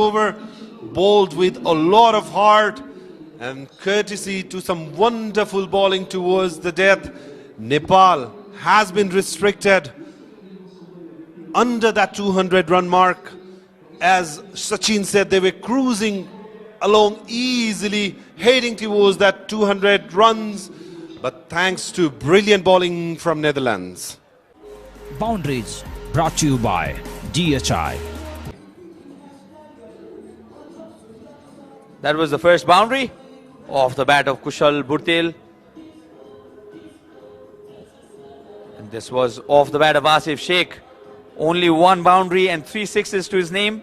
over, bowled with a lot of heart and courtesy to some wonderful bowling towards the death. Nepal has been restricted under that 200 run mark. As Sachin said, they were cruising along easily, heading towards that 200 runs, but thanks to brilliant bowling from Netherlands. Boundaries brought to you by DHI. That was the first boundary off the bat of Kushal Burtel. And this was off the bat of Asif Sheikh. Only one boundary and 3 sixes to his name.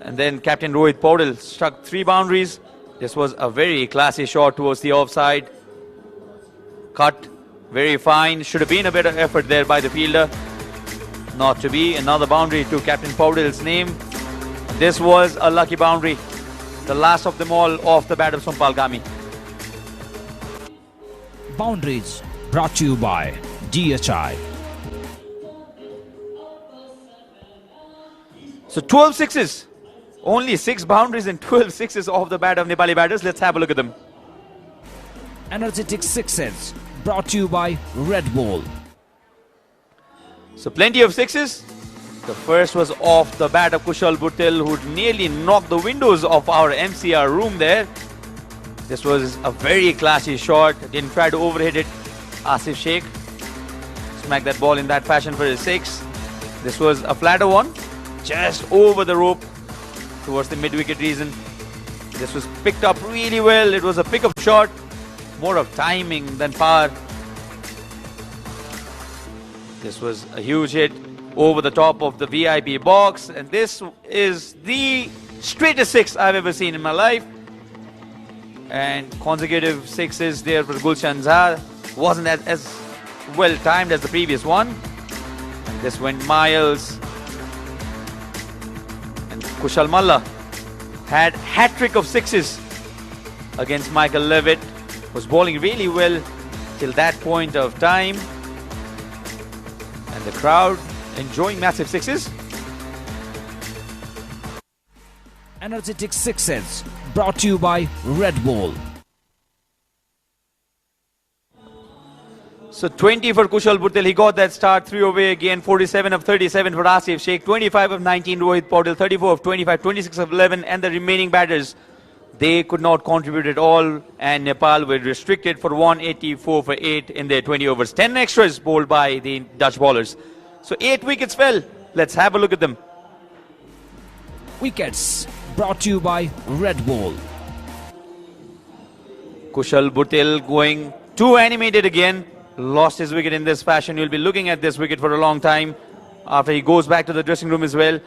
And then Captain Rohit Paudel struck 3 boundaries. This was a very classy shot towards the offside. Cut, very fine. Should have been a better effort there by the fielder. Not to be. Another boundary to Captain Paudel's name. This was a lucky boundary. The last of them all off the bat of Sompal Gami. Boundaries brought to you by DHI. So 12 sixes. Only 6 boundaries and 12 sixes off the bat of Nepali batters. Let's have a look at them. Energetic sixes brought to you by Red Bull. So plenty of sixes. The first was off the bat of Kushal Burtel, who nearly knocked the windows of our MCR room there. This was a very classy shot. Didn't try to overhit it. Asif Sheikh smacked that ball in that fashion for his 6. This was a flatter one, just over the rope towards the mid-wicket region. This was picked up really well. It was a pick-up shot, more of timing than power. This was a huge hit over the top of the VIP box, and this is the straightest 6 I've ever seen in my life. And consecutive 6s there for Gulshan Zha. Wasn't as well timed as the previous one. And this went miles. And Kushal Malla had hat-trick of 6s against Michael Levitt. Was bowling really well till that point of time. And the crowd enjoying massive 6s. Energetic sixes brought to you by Red Bull. So 20 for Kushal Burtel, he got that start, 3 away again. 47 of 37 for Asif Sheikh, 25 of 19 Rohit Paudel, 34 of 25, 26 of 11, and the remaining batters, they could not contribute at all, and Nepal were restricted for 184 for 8 in their 20 overs. 10 extras bowled by the Dutch bowlers. So 8 wickets fell. Let's have a look at them. Wickets brought to you by Red Bull. Kushal Burtel going too animated again. Lost his wicket in this fashion. You'll be looking at this wicket for a long time after he goes back to the dressing room as well.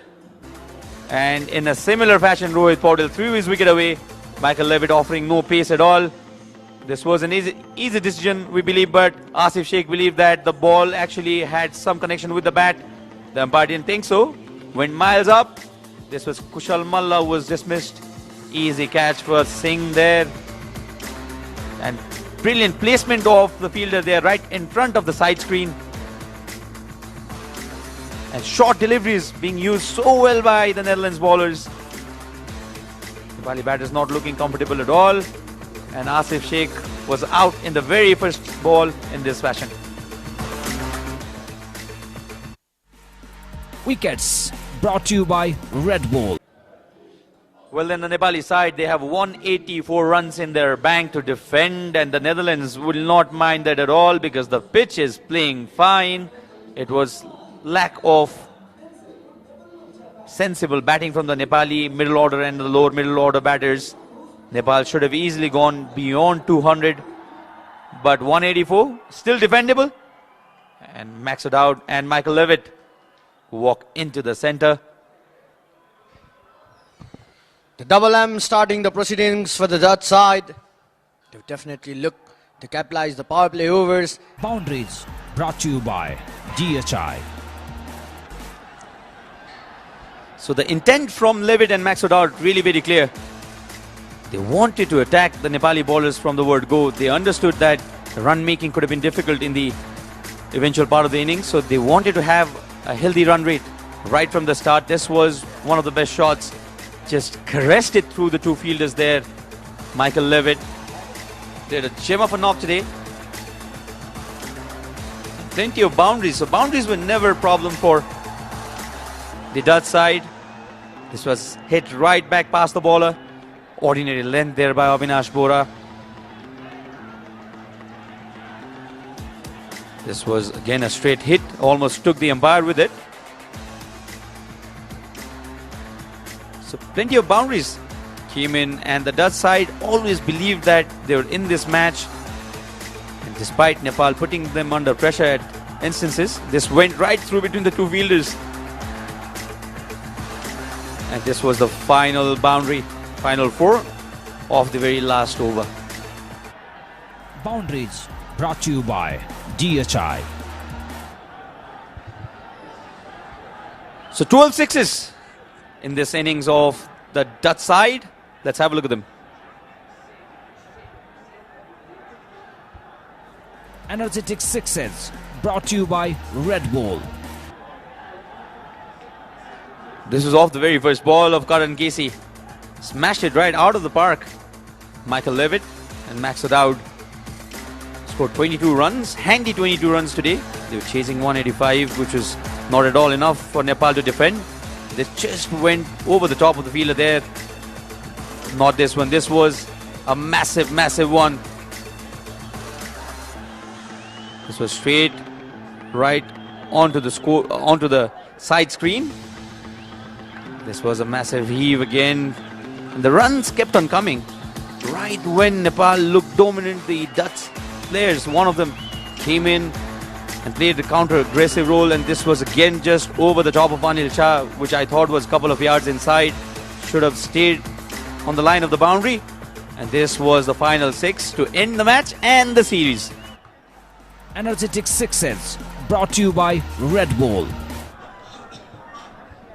And in a similar fashion, Rohit Paudel threw his wicket away. Michael Levitt offering no pace at all. This was an easy decision, we believe, but Asif Sheikh believed that the ball actually had some connection with the bat. The umpire didn't think so. Went miles up. This was Kushal Malla who was dismissed. Easy catch for Singh there. And brilliant placement of the fielder there right in front of the side screen. And short deliveries being used so well by the Netherlands bowlers. Nepali batters not looking comfortable at all. And Asif Sheikh was out in the very first ball in this fashion. Wickets brought to you by Red Bull. Well, then the Nepali side, they have 184 runs in their bank to defend, and the Netherlands will not mind that at all because the pitch is playing fine. It was lack of sensible batting from the Nepali middle order and the lower middle order batters. Nepal should have easily gone beyond 200, but 184 still defendable. And Max O'Dowd and Michael Levitt walk into the center. The double M starting the proceedings for the Dutch side. They definitely look to capitalize the power play overs. Boundaries brought to you by DHI. So the intent from Levitt and Max O'Dowd really very clear. They wanted to attack the Nepali bowlers from the word go. They understood that run making could have been difficult in the eventual part of the innings, so they wanted to have a healthy run rate right from the start. This was one of the best shots. Just caressed it through the two fielders there. Michael Levitt did a gem of a knock today. Plenty of boundaries. So boundaries were never a problem for the Dutch side. This was hit right back past the bowler. Ordinary length there by Avinash Bora. This was again a straight hit. Almost took the umpire with it. So plenty of boundaries came in, and the Dutch side always believed that they were in this match. And despite Nepal putting them under pressure at instances, this went right through between the two fielders. And this was the final boundary, final four of the very last over. Boundaries brought to you by DHI. So 12 sixes in this innings of the Dutch side. Let's have a look at them. Energetic sixes brought to you by Red Bull. This was off the very first ball of Karan Casey. Smashed it right out of the park. Michael Levitt and Max O'Dowd scored 22 runs, handy 22 runs today. They were chasing 185, which was not at all enough for Nepal to defend. They just went over the top of the fielder there. Not this one. This was a massive, massive one. This was straight right onto the side screen. This was a massive heave again. And the runs kept on coming. Right when Nepal looked dominant, the Dutch players, one of them came in and played the counter-aggressive role, and this was again just over the top of Anil Shah, which I thought was a couple of yards inside. Should have stayed on the line of the boundary. And this was the final six to end the match and the series. Energetic sixes brought to you by Red Bull.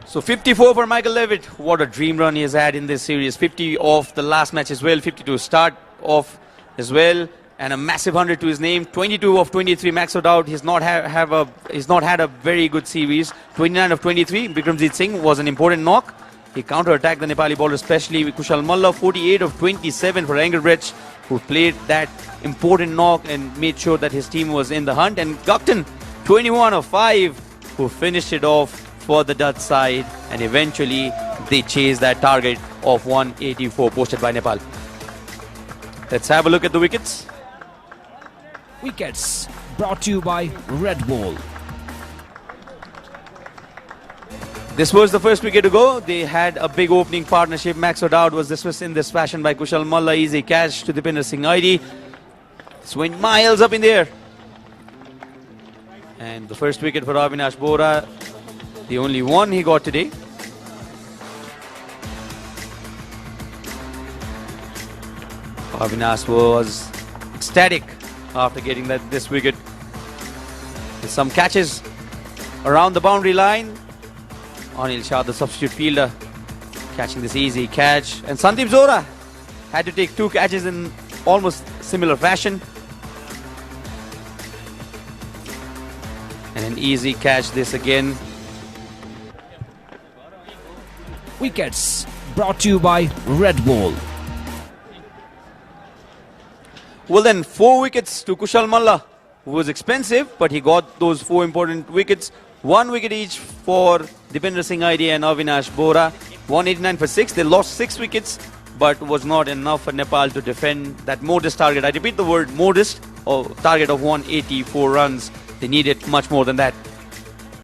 So 54 for Michael Levitt. What a dream run he has had in this series. 50 off the last match as well. 50 to start off as well. And a massive 100 to his name. 22 of 23. Max O'Dowd. He's not had a very good series. 29 of 23. Bikramjit Singh was an important knock. He counter-attacked the Nepali bowler, especially with Kushal Malla. 48 of 27 for Engelbrecht, who played that important knock and made sure that his team was in the hunt. And Gupton, 21 of 5, who finished it off for the Dutch side, and eventually they chased that target of 184 posted by Nepal. Let's have a look at the wickets. Wickets brought to you by Red Bull. This was the first wicket to go. They had a big opening partnership. Max O'Dowd was dismissed in this fashion by Kushal Malla. Easy catch to Dipinder Singh Aidi. This went miles up in the air. And the first wicket for Avinash Bora, the only one he got today. Avinash was ecstatic after getting this wicket. With some catches around the boundary line. Anil Shah, the substitute fielder, catching this easy catch. And Sandeep Zora had to take two catches in almost similar fashion. And an easy catch this again. Wickets brought to you by Red Bull. Well then, 4 wickets to Kushal Malla, who was expensive, but he got those 4 important wickets. 1 wicket each for Dipinder Singh Aidi and Avinash Bora. 189 for 6. They lost 6 wickets, but was not enough for Nepal to defend that modest target. I repeat the word modest, or target of 184 runs. They needed much more than that.